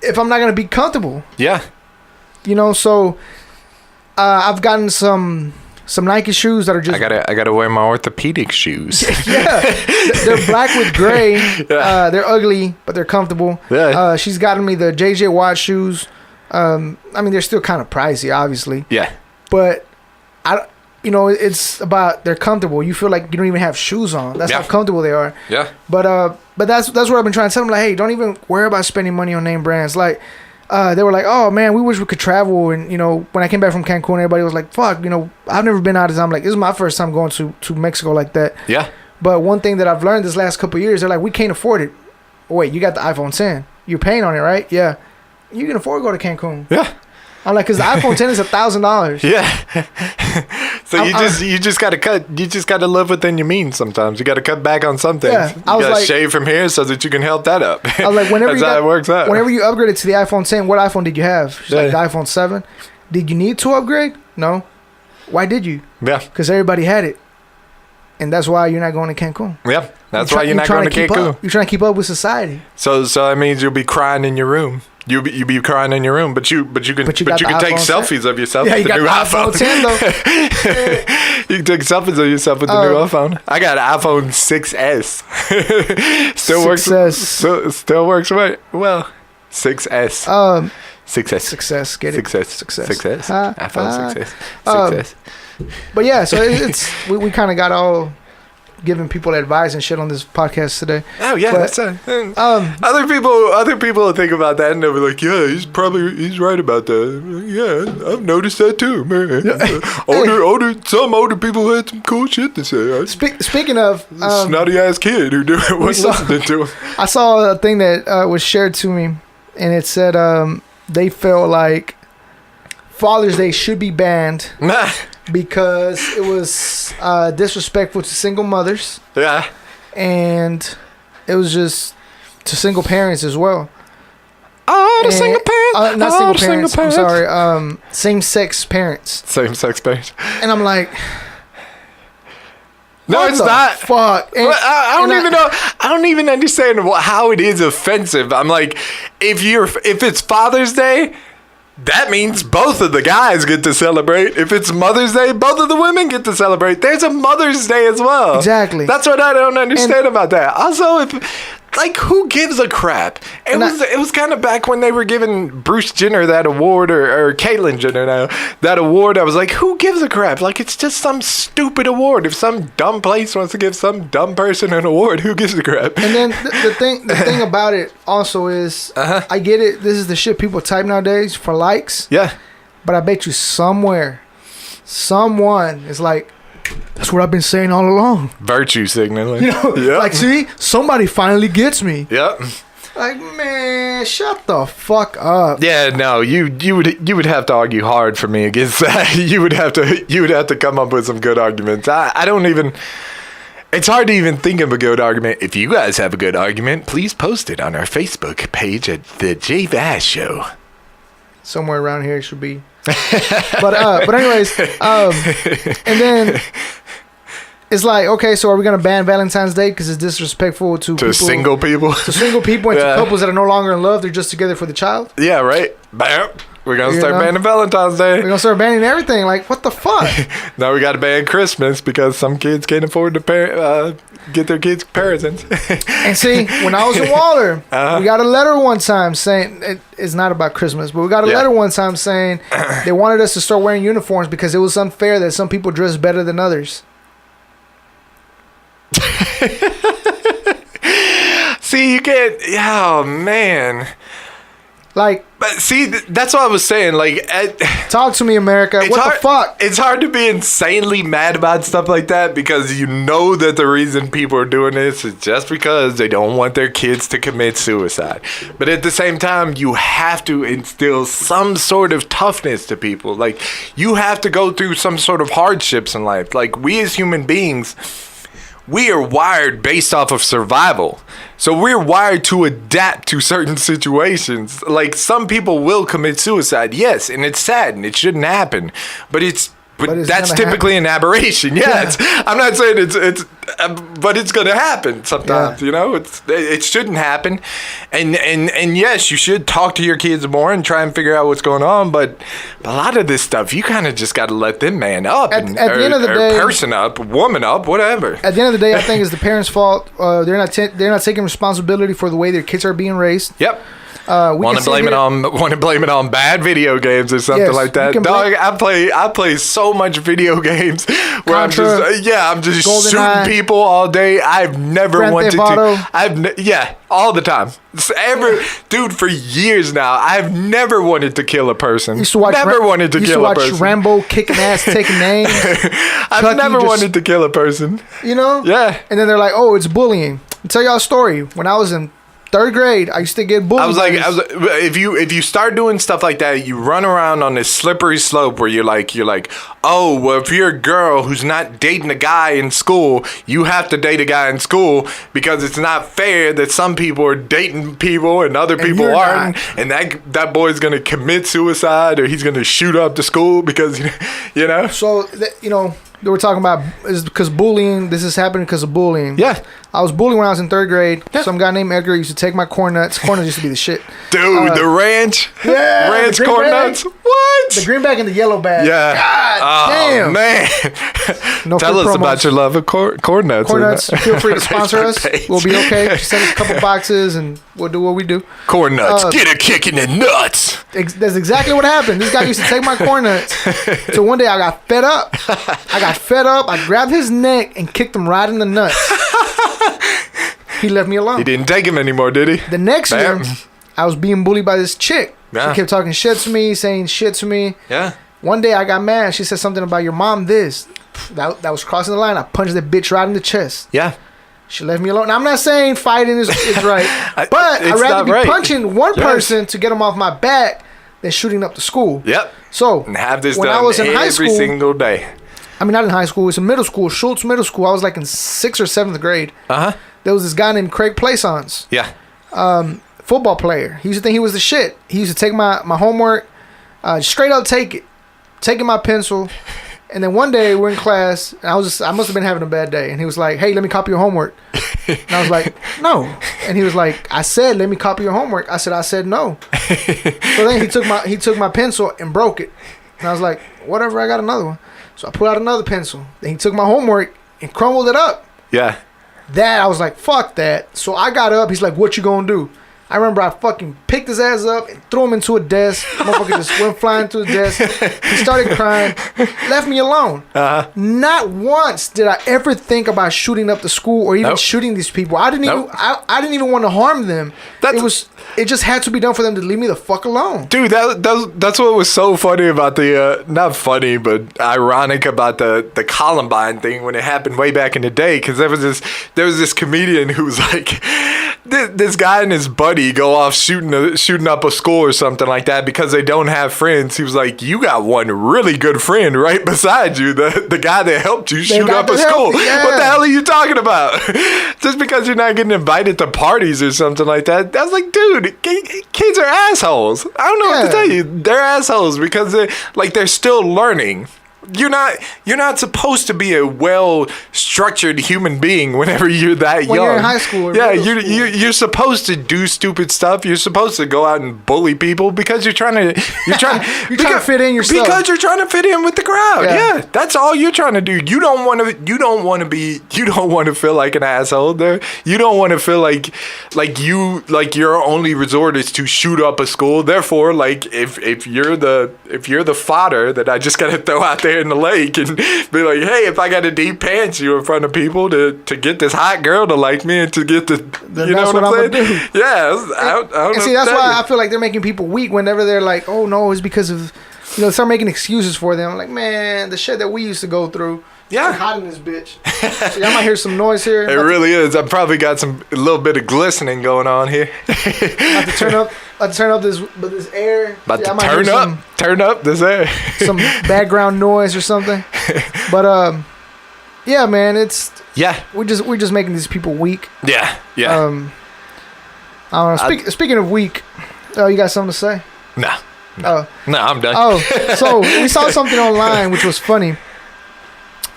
if I'm not gonna be comfortable? Yeah. You know, so I've gotten some Nike shoes that are just I gotta wear my orthopedic shoes. yeah, they're black with gray. They're ugly, but they're comfortable. Yeah. She's gotten me the JVaz shoes. I mean, they're still kind of pricey, obviously. Yeah. But it's about they're comfortable. You feel like you don't even have shoes on. That's Yeah. how comfortable they are. Yeah. But that's what I've been trying to tell them. Like, hey, don't even worry about spending money on name brands. Like, they were like, oh man, we wish we could travel. And when I came back from Cancun, everybody was like, fuck, I've never been out of time. Like, this is my first time going to Mexico like that. Yeah. But one thing that I've learned this last couple of years, they're like, we can't afford it. Wait, you got the iPhone 10. You're paying on it, right? Yeah. You can afford to go to Cancun. Yeah. I'm like, because the iPhone 10 is $1,000. Yeah. So you just gotta cut. You just gotta live within your means. Sometimes you gotta cut back on some things. Yeah, You I was gotta like- shave from here so that you can help that up. I was like, That's how it works out. Whenever you upgraded to the iPhone 10, what iPhone did you have? She's like, the Yeah. iPhone 7. Did you need to upgrade? No. Why did you? Yeah. Because everybody had it. And that's why you're not going to Cancun. Yeah. That's why you're not trying going to keep Cancun. up. You're trying to keep up with society. So that means you'll be crying in your room. You be crying in your room, but you can take selfies of yourself Yeah, with you the new got the iPhone. iPhone 10 though. You can take selfies of yourself with the new iPhone. I got an iPhone 6S. Still works right. Well, 6S. 6S. Success. Get it? Success. 6S. iPhone 6S. 6S. But yeah, so we kind of got all giving people advice and shit on this podcast today. Oh yeah, But, that's other people will think about that and they'll be like, yeah, he's right about that. Yeah, I've noticed that too, man. Some older people had some cool shit to say. Speaking of Snotty ass kid who wasn't listening to him. I saw a thing that was shared to me, and it said they felt like Father's Day should be banned because it was disrespectful to single mothers. Yeah. And it was just to single parents as well. Single parents. Not single parents. I'm sorry. Same-sex parents. Same-sex parents. And I'm like, no, what it's the not. Fuck. And, I don't even know. I don't even understand how it is offensive. I'm like, if it's Father's Day, that means both of the guys get to celebrate. If it's Mother's Day, both of the women get to celebrate. There's a Mother's Day as well. Exactly. That's what I don't understand about that. Also, who gives a crap? It was kind of back when they were giving Bruce Jenner that award or Caitlyn Jenner now that award. I was like, who gives a crap? Like, it's just some stupid award. If some dumb place wants to give some dumb person an award, who gives a crap? And then the thing about it also is, I get it. This is the shit people type nowadays for likes. Yeah. But I bet you someone is like, that's what I've been saying all along. Virtue signaling. Yep. Like, see, somebody finally gets me. Yep. Like, man, shut the fuck up. Yeah, no, you would have to argue hard for me against that. You would have to come up with some good arguments. I don't even. It's hard to even think of a good argument. If you guys have a good argument, please post it on our Facebook page at the JVaz Show. Somewhere around here it should be. but anyways, and then it's like, okay, so are we gonna ban Valentine's Day because it's disrespectful to single people, and to couples that are no longer in love? They're just together for the child. Yeah, right. Bam. We're gonna start banning Valentine's Day. We're gonna start banning everything. Like, what the fuck? Now we gotta ban Christmas because some kids can't afford to get their kids presents. And see, when I was in Waller, we got a letter one time saying it's not about Christmas, but we got a letter one time saying they wanted us to start wearing uniforms because it was unfair that some people dress better than others. See, you can't. Oh man. Like, But see, that's what I was saying. Like, talk to me, America. What hard, the fuck? It's hard to be insanely mad about stuff like that because you know that the reason people are doing this is just because they don't want their kids to commit suicide. But at the same time, you have to instill some sort of toughness to people. Like, you have to go through some sort of hardships in life. Like, we as human beings, we are wired based off of survival. So we're wired to adapt to certain situations. Like, some people will commit suicide, yes, and it's sad and it shouldn't happen. But that's typically an aberration. Yeah. I'm not saying it's but it's gonna happen sometimes. Yeah. You know, it shouldn't happen. And yes, you should talk to your kids more and try and figure out what's going on. But a lot of this stuff, you kind of just got to let them man up At the end of the day, person up, woman up, whatever. At the end of the day, I think it's the parents' fault. They're not taking responsibility for the way their kids are being raised. Yep. Want to blame it on bad video games or something like that. Dog, I play so much video games where Contra, I'm just Golden shooting Eye, people all day. I've never Grand wanted Theft Auto. to. All the time. Dude, for years now, I've never wanted to kill a person. Used to watch wanted to kill a person. Used to watch Rambo kicking ass, taking names. I've never wanted to kill a person. You know? Yeah. And then they're like, "Oh, it's bullying." I'll tell y'all a story. When I was in 3rd grade, I used to get bullied. I was like, if you start doing stuff like that, you run around on this slippery slope where you're like, oh, well, if you're a girl who's not dating a guy in school, you have to date a guy in school because it's not fair that some people are dating people and other people aren't, and that boy's gonna commit suicide or he's gonna shoot up the school because you know. So they were talking about is because bullying. This is happening because of bullying. Yeah. I was bullied when I was in 3rd grade. Yeah. Some guy named Edgar used to take my corn nuts. Corn nuts used to be the shit. Dude, the ranch. Yeah. Ranch corn nuts. What? The green bag and the yellow bag. Yeah. God damn. Man. No Tell us about your love of corn nuts. Corn nuts. Feel free to sponsor us. We'll be okay. Just send us a couple boxes and we'll do what we do. Corn nuts. Get a kick in the nuts. That's exactly what happened. This guy used to take my corn nuts. So one day I got fed up. I grabbed his neck and kicked him right in the nuts. He left me alone. He didn't take him anymore, did he? The next year, I was being bullied by this chick. Yeah. She kept talking shit to me, saying shit to me. Yeah. One day I got mad. She said something about your mom this. That was crossing the line. I punched that bitch right in the chest. Yeah. She left me alone. Now, I'm not saying fighting is right. But I'd rather be punching one person to get them off my back than shooting up the school. Yep. So, and have this when done I was in high every school, single day. I mean, not in high school. It was in middle school. Schultz Middle School. I was like in 6th or 7th grade. Uh-huh. There was this guy named Craig Plaisance. Yeah. Football player. He used to think he was the shit. He used to take my homework, straight up take it, taking my pencil. And then one day we're in class, and I must have been having a bad day. And he was like, "Hey, let me copy your homework." And I was like, "No." And he was like, "I said, let me copy your homework." I said no. So then he took my pencil and broke it. And I was like, "Whatever, I got another one." So I pulled out another pencil. Then he took my homework and crumbled it up. Yeah. That I was like, fuck that. So I got up. He's like, "What you gonna do?" I remember I fucking picked his ass up and threw him into a desk. Motherfucker just went flying to his desk. He started crying. Left me alone. Uh-huh. Not once did I ever think about shooting up the school or even shooting these people. I didn't even. I didn't even want to harm them. It just had to be done for them to leave me the fuck alone. Dude, that's what was so funny about the not funny but ironic about the Columbine thing when it happened way back in the day, because there was this comedian who was like, this guy and his buddy go off shooting up a school or something like that because they don't have friends. He was like, "You got one really good friend right beside you, the guy that helped you shoot up a school. Yeah. What the hell are you talking about? Just because you're not getting invited to parties or something like that." I was like, dude, kids are assholes. I don't know what to tell you. They're assholes because they're still learning. You're not supposed to be a well-structured human being whenever you're that young. When you're in high school or middle school. You're supposed to do stupid stuff. You're supposed to go out and bully people because you're trying to fit in yourself. Because you're trying to fit in with the crowd. Yeah, that's all you're trying to do. You don't want to feel like an asshole there. You don't want to feel like your only resort is to shoot up a school. Therefore, like if you're the fodder that I just gotta throw out there there in the lake and be like, hey, if I got to deep pants you in front of people to get this hot girl to like me and to get the, you know what I'm saying? Yeah. I don't and see, that's why I feel like they're making people weak whenever they're like, oh no, it's because of, start making excuses for them. Like, man, the shit that we used to go through. Yeah. It's hot in this bitch. So y'all might hear some noise here. It really is. I probably got a little bit of glistening going on here. About to turn up this air. About to turn up this air. Some background noise or something. But yeah, man, we're just making these people weak. Yeah. I don't know. Speaking of weak, you got something to say? No, I'm done. Oh, so we saw something online which was funny.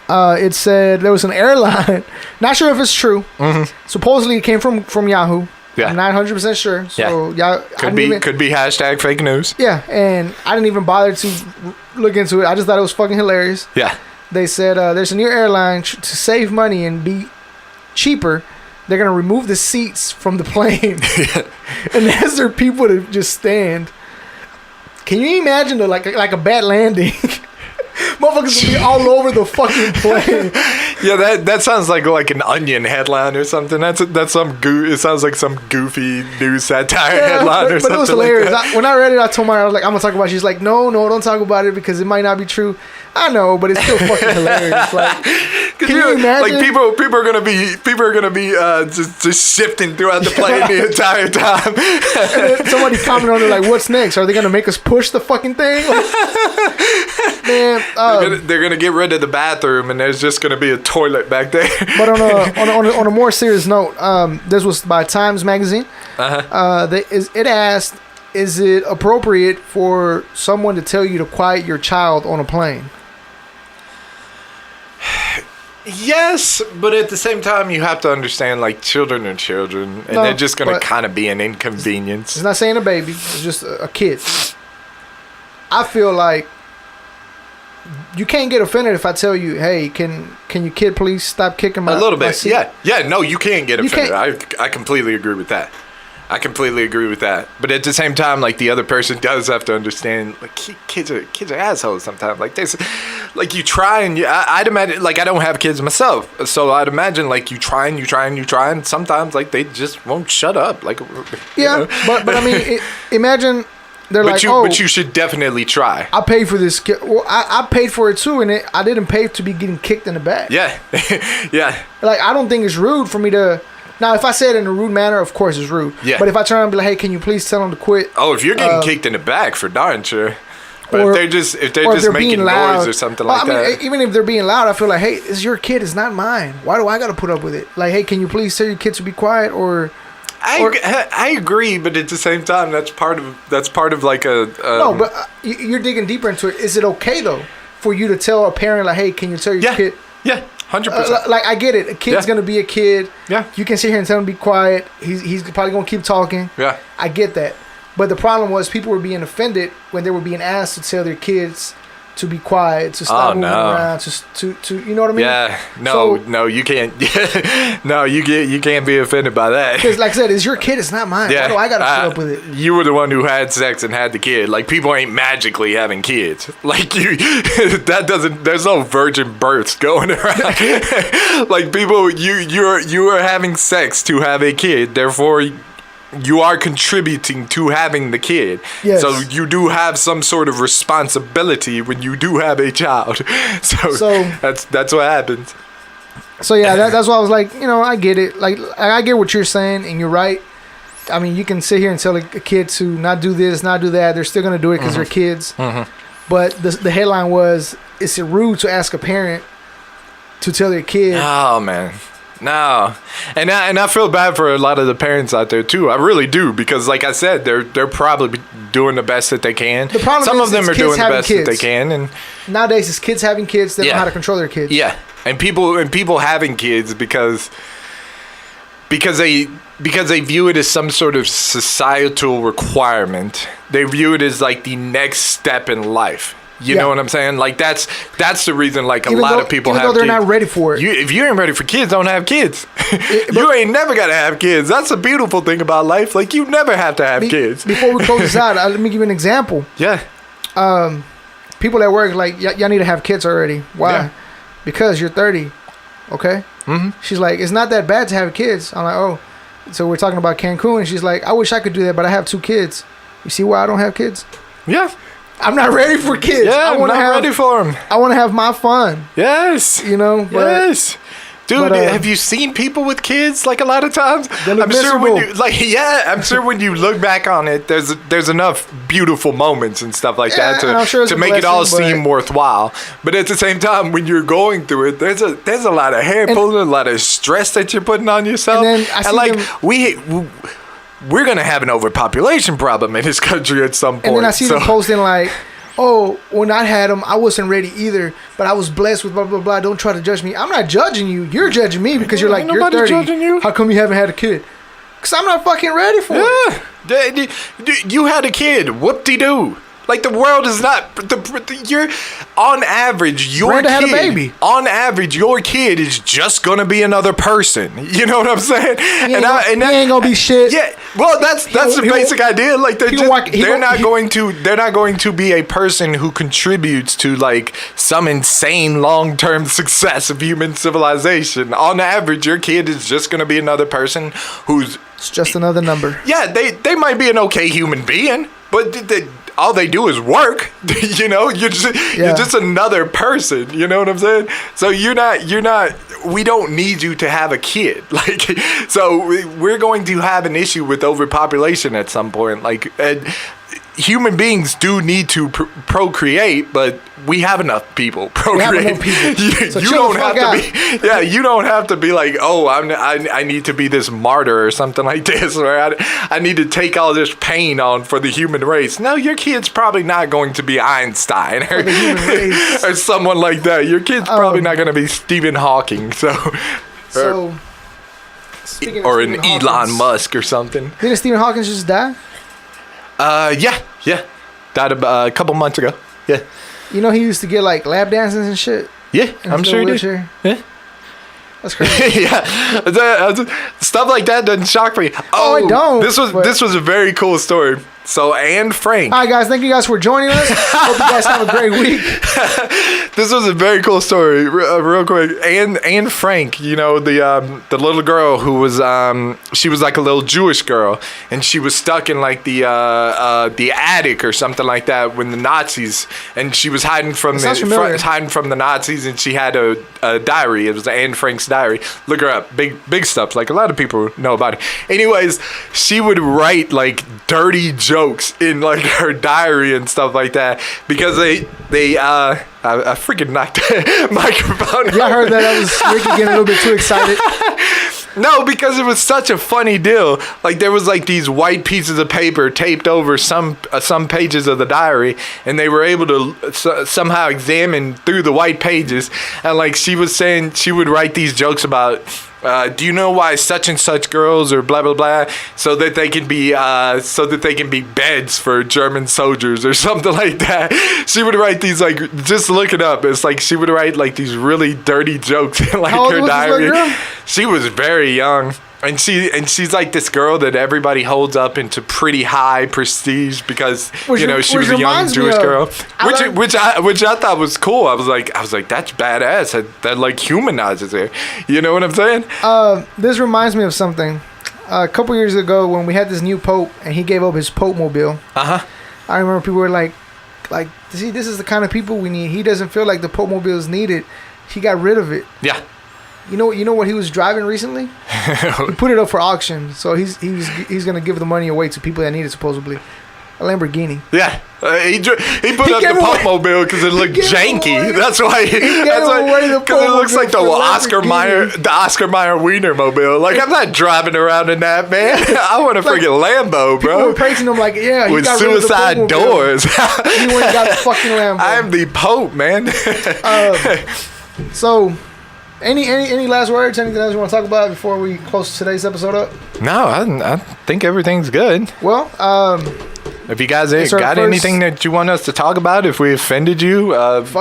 It said there was an airline. Not sure if it's true. Mm-hmm. Supposedly it came from Yahoo. Yeah. I'm not 100% sure. So yeah. Could be hashtag fake news. Yeah, and I didn't even bother to look into it. I just thought it was fucking hilarious. Yeah. They said there's a new airline to save money and be cheaper. They're gonna remove the seats from the plane, and as there are people to just stand. Can you imagine like a bad landing? Motherfuckers will be all over the fucking plane. Yeah, that sounds like an Onion headline or something. That's some it sounds like some goofy news satire headline or something. But it was hilarious. Like when I read it, I told Mara, I was like, I'm gonna talk about it. She's like, no, don't talk about it because it might not be true. I know, but it's still fucking hilarious. Like, can you imagine? Like people are gonna be just shifting throughout the plane the entire time. And then somebody commented on it like, "What's next? Are they gonna make us push the fucking thing?" Like, man, they're gonna get rid of the bathroom and there's just gonna be a toilet back there. But on a more serious note, this was by Times Magazine. It asked, "Is it appropriate for someone to tell you to quiet your child on a plane?" Yes, but at the same time, you have to understand, like, children are children, and they're just going to kind of be an inconvenience. It's not saying a baby. It's just a kid. I feel like you can't get offended if I tell you, hey, can your kid please stop kicking my seat? A little bit, yeah. No, you can't get offended. I completely agree with that. But at the same time, like, the other person does have to understand, like, kids are assholes sometimes. Like, there's, like, you try and I'd imagine, like, I don't have kids myself, so I'd imagine, like, you try and sometimes, like, they just won't shut up. Like, yeah, but I mean, imagine they're but you should definitely try. I paid for this. Well, I paid for it too, and I didn't pay to be getting kicked in the back. Yeah, yeah. Like, I don't think it's rude for me to. Now, if I say it in a rude manner, of course it's rude. Yeah. But if I turn around and be like, hey, can you please tell them to quit? Oh, if you're getting kicked in the back, for darn sure. But if they're just making noise or something like that. I mean, even if they're being loud, I feel like, hey, it's your kid, it's not mine. Why do I got to put up with it? Like, hey, can you please tell your kids to be quiet? I agree, but at the same time, that's part of like a. No, but you're digging deeper into it. Is it okay though for you to tell a parent like, hey, can you tell your kid? Yeah. 100%. Like, I get it. A kid's gonna be a kid. Yeah. You can sit here and tell him to be quiet. He's probably gonna keep talking. Yeah. I get that. But the problem was people were being offended when they were being asked to tell their kids to be quiet, to stop moving around, to you know what I mean? Yeah. No, you can't. No, you can't be offended by that. Because, like I said, it's your kid. It's not mine. Yeah. Why do I gotta put up with it? You were the one who had sex and had the kid. Like, people ain't magically having kids. Like, there's no virgin births going around. Like, people, you are having sex to have a kid. Therefore, you are contributing to having the kid. Yes. So you do have some sort of responsibility when you do have a child. So that's what happens. So yeah, that's why I was like, I get it. Like, I get what you're saying, and you're right. I mean, you can sit here and tell a kid to not do this, not do that. They're still gonna do it because they're kids. Mm-hmm. But the headline was, "Is it rude to ask a parent to tell their kid?" Oh man. No, and I feel bad for a lot of the parents out there too. I really do, because, like I said, they're probably doing the best that they can. The problem Some is of them are doing the best that they can, and nowadays it's kids having kids. They don't know how to control their kids. Yeah, and people having kids because they view it as some sort of societal requirement. They view it as like the next step in life. You know what I'm saying? Like, that's the reason, like, a lot of people have kids. Even though they're not ready for it. If you ain't ready for kids, don't have kids. You ain't never got to have kids. That's a beautiful thing about life. Like, you never have to have kids. Before we close this out, let me give you an example. Yeah. people at work like y'all need to have kids already. Why? Yeah. Because you're 30. Okay. She's like, it's not that bad to have kids. I'm like, oh. So we're talking about Cancun, and she's like, I wish I could do that, but I have 2 kids. You see why I don't have kids? Yeah. I'm not ready for kids. Yeah, I'm not ready for them. I want to have my fun. Yes. You know? But, yes. Dude, but, have you seen people with kids? Like a lot of times, they look I'm sure when miserable. I'm sure when you look back on it, there's enough beautiful moments and stuff like Yeah, that and I'm sure it's to a make it all blessing, but- seem worthwhile. But at the same time, when you're going through it, there's a lot of hair pulling, a lot of stress that you're putting on yourself. And then I see like them- we're gonna have an overpopulation problem in this country at some point. And then I see them posting like, oh, when I had them, I wasn't ready either, but I was blessed with blah, blah, blah. Don't try to judge me. I'm not judging you. You're judging me because you're like, Ain't you're nobody 30. judging you. How come you haven't had a kid? Because I'm not fucking ready for it. Yeah, you had a kid. Whoop-de-doo. Like the world is not. You're on average. Your Brenda kid, had a baby. On average, your kid is just gonna be another person. You know what I'm saying? He ain't gonna be shit. Yeah. Well, that's the basic idea. Like they're not going to be a person who contributes to like some insane long-term success of human civilization. On average, your kid is just gonna be another person who's. It's just another number. Yeah, they might be an okay human being, but all they do is work. You know, you're just another person. You know what I'm saying? So you're not. We don't need you to have a kid. Like, so we're going to have an issue with overpopulation at some point. Like, human beings do need to procreate, but we have enough people procreate. You don't have to be. Yeah, you don't have to be like, oh, I need to be this martyr or something like this, or I need to take all this pain on for the human race. No, your kid's probably not going to be Einstein or someone like that. Your kid's probably not going to be Stephen Hawking. So or an Elon Musk or something. Didn't Stephen Hawking just die? Yeah. Died a couple months ago. Yeah. You know he used to get like lap dances and shit. Yeah, I'm sure he did. Yeah. That's crazy. Yeah, stuff like that doesn't shock me. Oh, I don't. This was a very cool story. So Anne Frank. All right, guys. Thank you guys for joining us. Hope you guys have a great week. This was a very cool story. Real quick, Anne Frank. You know the little girl who was she was like a little Jewish girl, and she was stuck in like the attic or something like that when the Nazis, and she was hiding from the Nazis, and she had a diary. It was Anne Frank's diary. Look her up. Big stuff. Like a lot of people know about it. Anyways, she would write like dirty jokes in like her diary and stuff like that because I freaking knocked the microphone. Yeah, I heard that. I was Ricky getting a little bit too excited. No, because it was such a funny deal. Like there was like these white pieces of paper taped over some pages of the diary, and they were able to somehow examine through the white pages. And like she was saying, she would write these jokes about. Do you know why such and such girls or blah blah blah? So that they can be beds for German soldiers or something like that. She would write these like just look it up. It's like she would write like these really dirty jokes in like her diary. She was very young. And she's like this girl that everybody holds up into pretty high prestige because she was a young Jewish girl, which I thought was cool. I was like that's badass. That like humanizes her. You know what I'm saying? This reminds me of something. A couple years ago when we had this new pope and he gave up his pope mobile. I remember people were like, see, this is the kind of people we need. He doesn't feel like the pope mobile is needed. He got rid of it. Yeah. You know what he was driving recently? He put it up for auction, so he's gonna give the money away to people that need it supposedly. A Lamborghini. Yeah, he put up the Pope mobile because it looked janky. That's why. Because it looks like the Oscar Mayer Wiener mobile. Like I'm not driving around in that, man. I want a freaking Lambo, bro. People were praising him like, yeah, with suicide doors. He went and got the fucking Lambo. I'm the Pope, man. So. Any last words? Anything else you want to talk about before we close today's episode up? No, I think everything's good. Well, If you guys It's our got first- anything that you want us to talk about, if we offended you,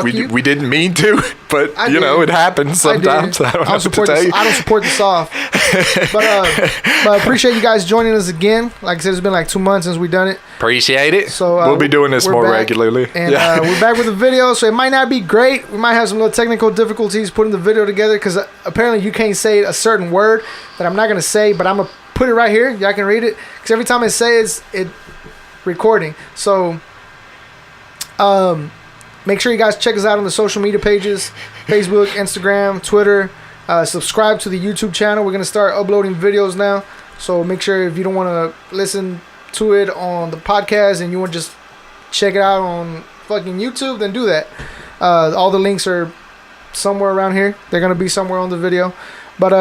you. we didn't mean to, but I you know, did. it happens sometimes. I don't know what to tell you. I don't support the soft. but I appreciate you guys joining us again. Like I said, it's been like 2 months since we done it. Appreciate it. So we'll be doing this we're more back, regularly. and we're back with a video. So it might not be great. We might have some little technical difficulties putting the video together because apparently you can't say a certain word that I'm not gonna say, but I'm gonna put it right here. Y'all can read it because every time I say it recording. So make sure you guys check us out on the social media pages: Facebook, Instagram, Twitter. Subscribe to the YouTube channel. We're gonna start uploading videos now. So make sure if you don't want to listen to it on the podcast and you want to just check it out on fucking YouTube, then do that. All the links are somewhere around here. They're gonna be somewhere on the video. But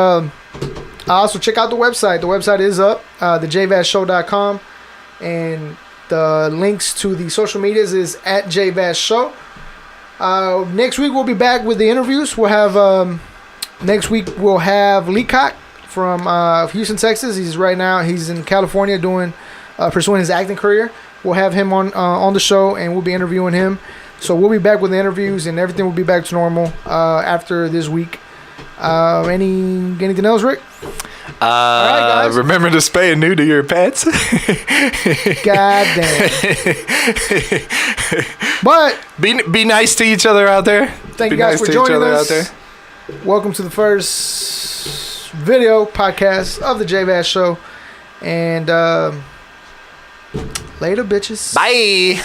also check out the website. The website is up, thejvazshow.com, and the links to the social medias is at JVaz Show. Next week we'll be back with the interviews. We'll have next week we'll have Leacock from Houston, Texas. He's in California doing pursuing his acting career. We'll have him on the show, and we'll be interviewing him. So we'll be back with the interviews, and everything will be back to normal after this week. Anything else, Rick? All right, guys. Remember to spay and neuter your pets. God damn. But be nice to each other out there. Thank you guys for joining us. Welcome to the first video podcast of the JVaz Show. And later, bitches. Bye.